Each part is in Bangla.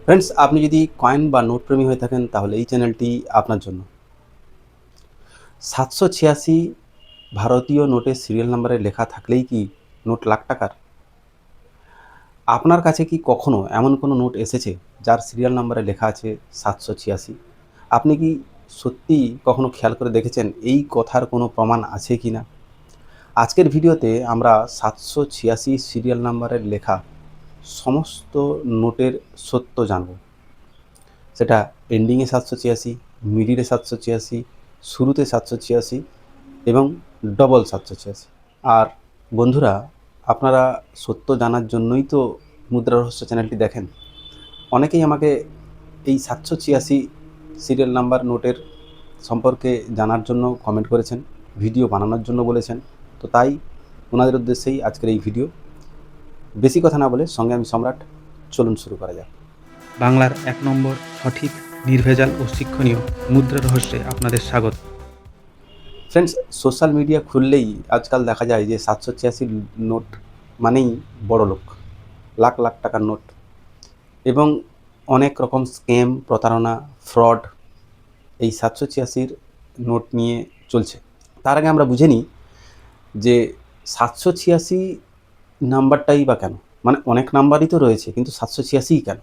ফ্রেন্ডস, আপনি যদি কয়েন বা নোট প্রেমী হয়ে থাকেন তাহলে এই চ্যানেলটি আপনার জন্য। 786 ভারতীয় নোটের সিরিয়াল নাম্বারে লেখা থাকলেই কি নোট লাখ টাকার? আপনার কাছে কি কখনো এমন কোনো নোট এসেছে যার সিরিয়াল নাম্বারে লেখা আছে 786? আপনি কি সত্যিই কখনো খেয়াল করে দেখেছেন এই কথার কোনো প্রমাণ আছে কি না? আজকের ভিডিওতে আমরা 786 সিরিয়াল নাম্বারের লেখা সমস্ত নোটের সত্য জানব। সেটা এন্ডিংয়ে 786, মিডিলে 786, শুরুতে 786 এবং ডবল 786। আর বন্ধুরা, আপনারা সত্য জানার জন্যই তো মুদ্রা রহস্য চ্যানেলটি দেখেন। অনেকেই আমাকে এই 786 সিরিয়াল নাম্বার নোটের সম্পর্কে জানার জন্য কমেন্ট করেছেন, ভিডিও বানানোর জন্য বলেছেন। তো তাই ওনাদের উদ্দেশ্যেই আজকের এই ভিডিও। বেশি কথা না বলে সঙ্গে আমি সম্রাট, চলুন শুরু করা যাক। বাংলার ১ নম্বর সঠিক, নির্ভেজাল ও শিক্ষণীয় মুদ্রা রহস্যে আপনাদের স্বাগত। ফ্রেন্ডস, সোশ্যাল মিডিয়া খুললেই আজকাল দেখা যায় যে 786 নোট মানেই বড়লোক, লাখ লাখ টাকার নোট এবং অনেক রকম স্ক্যাম, প্রতারণা, ফ্রড এই 786 নোট নিয়ে চলছে। তার আগে আমরা বুঝে নিই যে 786 নাম্বারটাই বা কেন, মানে অনেক নাম্বারই তো রয়েছে কিন্তু 786 কেন?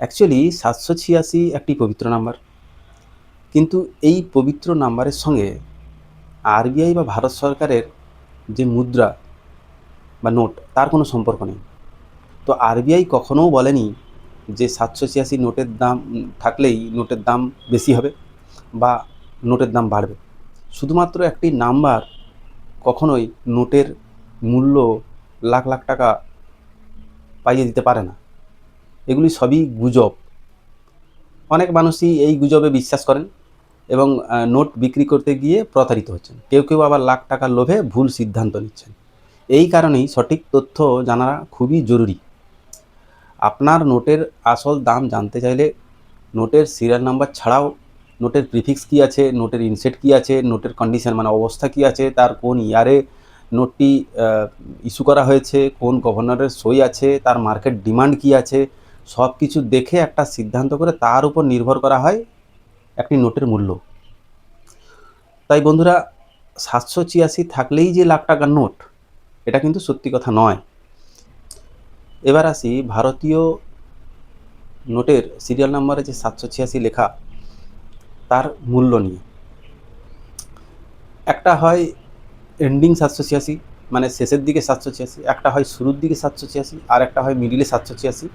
অ্যাকচুয়ালি 786 একটি পবিত্র নাম্বার, কিন্তু এই পবিত্র নাম্বারের সঙ্গে আরবিআই বা ভারত সরকারের যে মুদ্রা বা নোট তার কোনো সম্পর্ক নেই। তো আরবিআই কখনোও বলেনি যে 786 নোটের দাম থাকলেই নোটের দাম বেশি হবে বা নোটের দাম বাড়বে। শুধুমাত্র একটি নাম্বার কখনোই নোটের মূল্য লাখ লাখ টাকা পাইয়ে দিতে পারে না। এগুলি সবই গুজব। অনেক মানুষই এই গুজবে বিশ্বাস করেন এবং নোট বিক্রি করতে গিয়ে প্রতারিত হচ্ছেন। কেউ কেউ আবার লাখ টাকার লোভে ভুল সিদ্ধান্ত নিচ্ছেন। এই কারণেই সঠিক তথ্য জানা খুবই জরুরি। আপনার নোটের আসল দাম জানতে চাইলে নোটের সিরিয়াল নাম্বার ছাড়াও নোটের প্রিফিক্স কী আছে, নোটের ইনসেট কী আছে, নোটের কন্ডিশন মানে অবস্থা কী আছে, তার কোন ইয়ারে নোটটি ইস্যু করা হয়েছে, কোন গভর্নরের সই আছে, তার মার্কেট ডিমান্ড কী আছে, সব কিছু দেখে একটা সিদ্ধান্ত করে তার উপর নির্ভর করা হয় একটি নোটের মূল্য। তাই বন্ধুরা, 786 থাকলেই যে লাখ টাকার নোট, এটা কিন্তু সত্যি কথা নয়। এবার আসি ভারতীয় নোটের সিরিয়াল নাম্বারে যে 786 লেখা তার মূল্য নিয়ে। একটা হয় এন্ডিং 786, মানে শেষের দিকে 786, একটা হয় শুরুর দিকে 786, আর একটা হয় মিডিলে 786,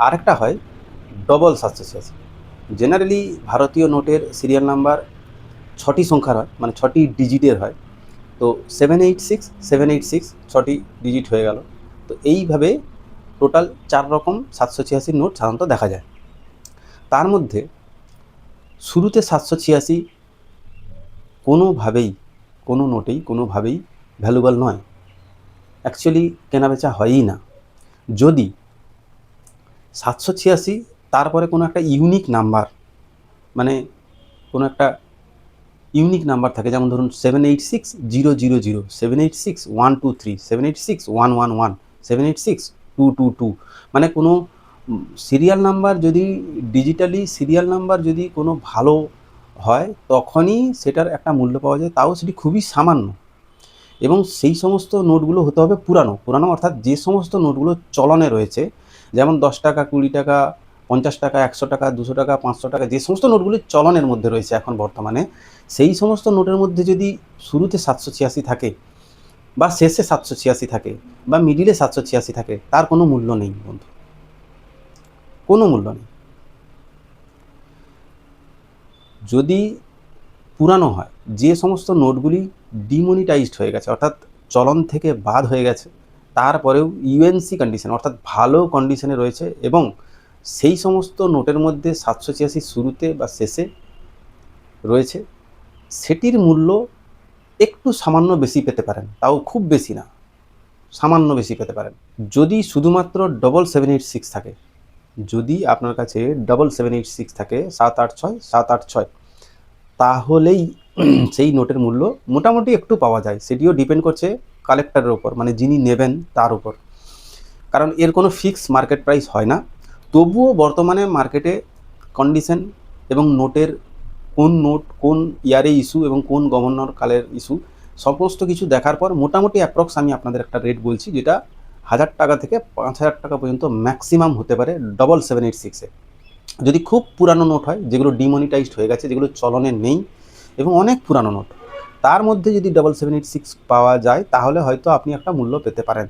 আর একটা হয় ডবল 786। জেনারেলি ভারতীয় নোটের সিরিয়াল নাম্বার 6টি সংখ্যার হয়, মানে 6টি ডিজিটের হয়। তো 786 786 6টি ডিজিট হয়ে গেল। তো এইভাবে টোটাল 4 রকম 786 নোট সাধারণত দেখা যায়। তার মধ্যে শুরুতে 786 কোনো নোটেই কোনোভাবেই ভ্যালুয়েবল নয়। অ্যাকচুয়ালি কেনাবেচা হয়ই না। যদি 786 তারপরে কোনো একটা ইউনিক নাম্বার, মানে কোনো একটা ইউনিক নাম্বার থাকে, যেমন ধরুন 786 000, 786 123, 786 111, 786 222, মানে কোনো সিরিয়াল নাম্বার যদি ডিজিটালি সিরিয়াল নাম্বার যদি কোনো ভালো হয় তখনই সেটার একটা মূল্য পাওয়া যায়, তাও সেটি খুবই সামান্য। এবং সেই সমস্ত নোটগুলো হতে হবে পুরানো পুরানো, অর্থাৎ যে সমস্ত নোটগুলো চলনে রয়েছে, যেমন 10 টাকা, 20 টাকা, 50 টাকা, 100 টাকা, 200 টাকা, 500 টাকা, যে সমস্ত নোটগুলি চলনের মধ্যে রয়েছে এখন বর্তমানে, সেই সমস্ত নোটের মধ্যে যদি শুরুতে 786 থাকে বা শেষে 786 থাকে বা মিডিলে 786 থাকে, তার কোনো মূল্য নেই বন্ধু, কোনো মূল্য নেই। যদি পুরানো হয়, যে সমস্ত নোটগুলি ডিমনিটাইজড হয়ে গেছে, অর্থাৎ চলন থেকে বাদ হয়ে গেছে, তারপরেও ইউএনসি কন্ডিশন অর্থাৎ ভালো কন্ডিশনে রয়েছে, এবং সেই সমস্ত নোটের মধ্যে 786 শুরুতে বা শেষে রয়েছে, সেটির মূল্য একটু সামান্য বেশি পেতে পারেন, তাও খুব বেশি না, সামান্য বেশি পেতে পারেন। যদি শুধুমাত্র ডবল 786 থাকে, যদি আপনার কাছে ডবল 786 থাকে, 786 786, তাহলেই সেই নোটের মূল্য মোটামুটি একটু পাওয়া যায়। সেটিও ডিপেন্ড করছে কালেক্টরের ওপর, মানে যিনি নেবেন তার উপর, কারণ এর কোনো ফিক্স মার্কেট প্রাইস হয় না। তবুও বর্তমানে মার্কেটে কন্ডিশন এবং নোটের কোন নোট কোন ইয়ারে ইস্যু এবং কোন গভর্নর কালের ইস্যু সমস্ত কিছু দেখার পর মোটামুটি অ্যাপ্রক্স আমি আপনাদের একটা রেট বলছি, যেটা 1000 টাকা থেকে 5000 টাকা পর্যন্ত ম্যাক্সিমাম হতে পারে 7786-এ। যদি খুব পুরানো নোট হয়, যেগুলো ডিমনিটাইজড হয়ে গেছে, যেগুলো চলনে নেই এবং অনেক পুরানো নোট, তার মধ্যে যদি 7786 পাওয়া যায় তাহলে হয়তো আপনি একটা মূল্য পেতে পারেন।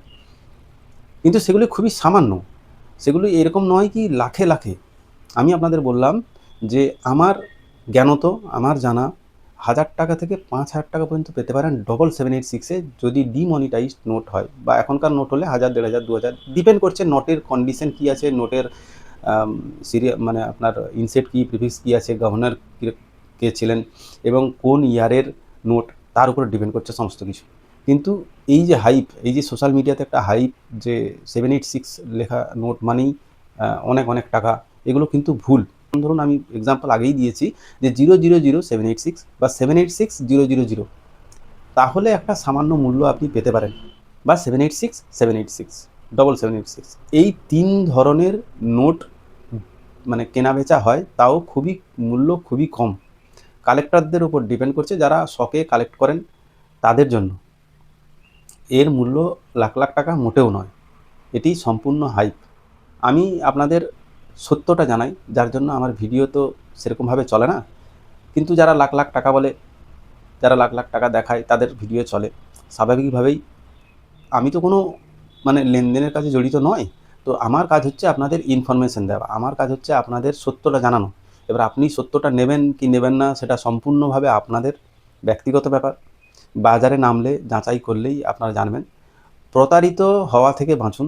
কিন্তু সেগুলি খুবই সামান্য, সেগুলি এরকম নয় কি লাখে লাখে। আমি আপনাদের বললাম যে আমার জ্ঞানত, আমার জানা 1000 টাকা থেকে 5000 টাকা পর্যন্ত পেতে পারেন 7786-এ, যদি ডিমনিটাইজড নোট হয়, বা এখনকার নোট হলে 1000, 1500, 2000 ডিপেন্ড করছে নোটের কন্ডিশন কী আছে, নোটের সিরিয়াল মানে আপনার ইনসেট কী, প্রিফিক্স কী আছে, গভর্নর কে ছিলেন এবং কোন ইয়ারের নোট, তার উপর ডিপেন্ড করছে সমস্ত কিছু। কিন্তু এই যে হাইপ, এই যে সোশ্যাল মিডিয়াতে একটা হাইপ যে 786 লেখা নোট মানেই অনেক অনেক টাকা, এগুলো কিন্তু ভুল। ধরুন আমি এক্সাম্পল আগেই দিয়েছি যে 000786 বা 786000, তাহলে একটা সামান্য মূল্য আপনি পেতে পারেন, বা 786, 786, 7786, এই 3 ধরনের নোট মানে কেনা বেচা হয়, তাও খুবই মূল্য খুবই কম। কালেক্টরদের উপর ডিপেন্ড করছে, যারা শখে কালেক্ট করেন তাদের জন্য এর মূল্য লাখ লাখ টাকা মোটেও নয়, এটি সম্পূর্ণ হাইপ। আমি আপনাদের সত্যটা জানাই, যার জন্য আমার ভিডিও তো সেরকমভাবে চলে না, কিন্তু যারা লাখ লাখ টাকা বলে, যারা লাখ লাখ টাকা দেখায়, তাদের ভিডিও চলে স্বাভাবিকভাবেই। আমি তো কোনো মানে লেনদেনের কাজে জড়িত নয়, তো আমার কাজ হচ্ছে আপনাদের ইনফরমেশন দেওয়া, আমার কাজ হচ্ছে আপনাদের সত্যটা জানানো। এবার আপনি সত্যটা নেবেন কি নেবেন না সেটা সম্পূর্ণভাবে আপনাদের ব্যক্তিগত ব্যাপার। বাজারে নামলে যাচাই করলেই আপনারা জানবেন। প্রতারিত হওয়া থেকে বাঁচুন,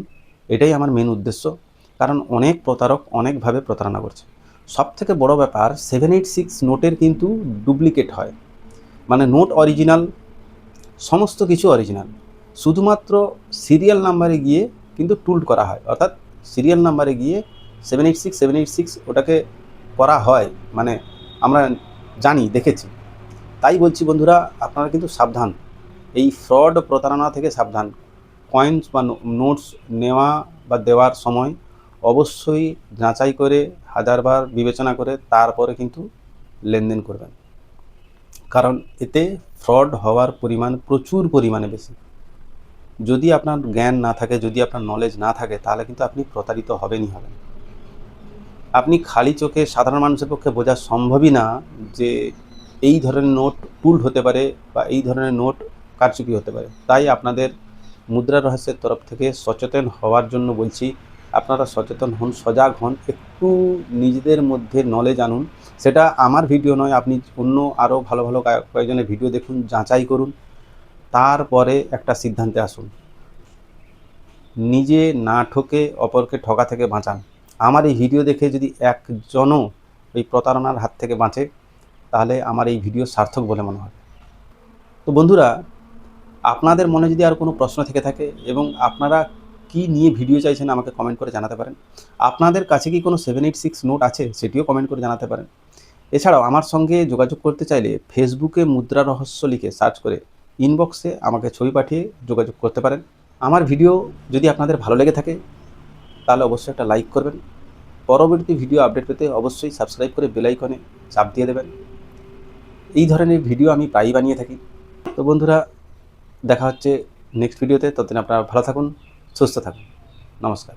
এটাই আমার মেন উদ্দেশ্য। কারণ অনেক প্রতারক অনেকভাবে প্রতারণা করছে। সবথেকে বড় ব্যাপার, 786 নোটের কিন্তু ডুপ্লিকেট হয়, মানে নোট অরিজিনাল, সমস্ত কিছু অরিজিনাল, শুধুমাত্র সিরিয়াল নাম্বারে গিয়ে কিন্তু টুল্ড করা হয়, অর্থাৎ সিরিয়াল নাম্বারে গিয়ে 786 ওটাকে করা হয়, মানে আমরা জানি, দেখেছি। তাই বলছি বন্ধুরা, আপনারা কিন্তু সাবধান, এই ফ্রড প্রতারণা থেকে সাবধান। কয়েন্স বা নোটস নেওয়া বা দেওয়ার সময় অবশ্যই যাচাই করে, হাজারবার বিবেচনা করে তারপরে কিন্তু লেনদেন করবেন, কারণ এতে ফ্রড হওয়ার পরিমাণ প্রচুর পরিমাণে বেশি। যদি আপনার জ্ঞান না থাকে, যদি আপনার নলেজ না থাকে, তাহলে কিন্তু আপনি প্রতারিত হবেনই হবেন। আপনি খালি চোখে সাধারণ মানুষের পক্ষে বোঝা সম্ভবই না যে এই ধরনের নোট টুল হতে পারে বা এই ধরনের নোট কারচুপি হতে পারে। তাই আপনাদের মুদ্রা রহস্যের তরফ থেকে সচেতন হওয়ার জন্য বলছি, আপনারা সচেতন হন, সজাগ হন, একটু নিজেদের মধ্যে নলেজ আনুন। সেটা আমার ভিডিও নয়, আপনি অন্য আরও ভালো ভালো কয়েকজনের ভিডিও দেখুন, যাচাই করুন, তারপরে একটা সিদ্ধান্তে আসুন। নিজে না ঠকে অপরকে ঠকা থেকে বাঁচান। আমার এই ভিডিও দেখে যদি একজনও এই প্রতারণার হাত থেকে বাঁচে, তাহলে আমার এই ভিডিও সার্থক বলে মনে হয়। তো বন্ধুরা, আপনাদের মনে যদি আর কোনো প্রশ্ন থেকে থাকে এবং আপনারা কি নিয়ে ভিডিও চাইছেন আমাকে কমেন্ট করে জানাতে পারেন। আপনাদের কাছে কি কোনো 786 নোট আছে, সেটিও কমেন্ট করে জানাতে পারেন। এছাড়াও আমার সঙ্গে যোগাযোগ করতে চাইলে ফেসবুকে মুদ্রা রহস্য লিখে সার্চ করে ইনবক্সে আমাকে ছবি পাঠিয়ে যোগাযোগ করতে পারেন। আমার ভিডিও যদি আপনাদের ভালো লেগে থাকে তাহলে অবশ্যই একটা লাইক করবেন। পরবর্তী ভিডিও আপডেট পেতে অবশ্যই সাবস্ক্রাইব করে বেল আইকনে চাপ দিয়ে দেবেন। এই ধরনের ভিডিও আমি প্রায়ই বানিয়ে থাকি। তো বন্ধুরা, দেখা হচ্ছে নেক্সট ভিডিওতে। ততদিন আপনারা ভালো থাকুন, সুস্থ থাকুন। নমস্কার।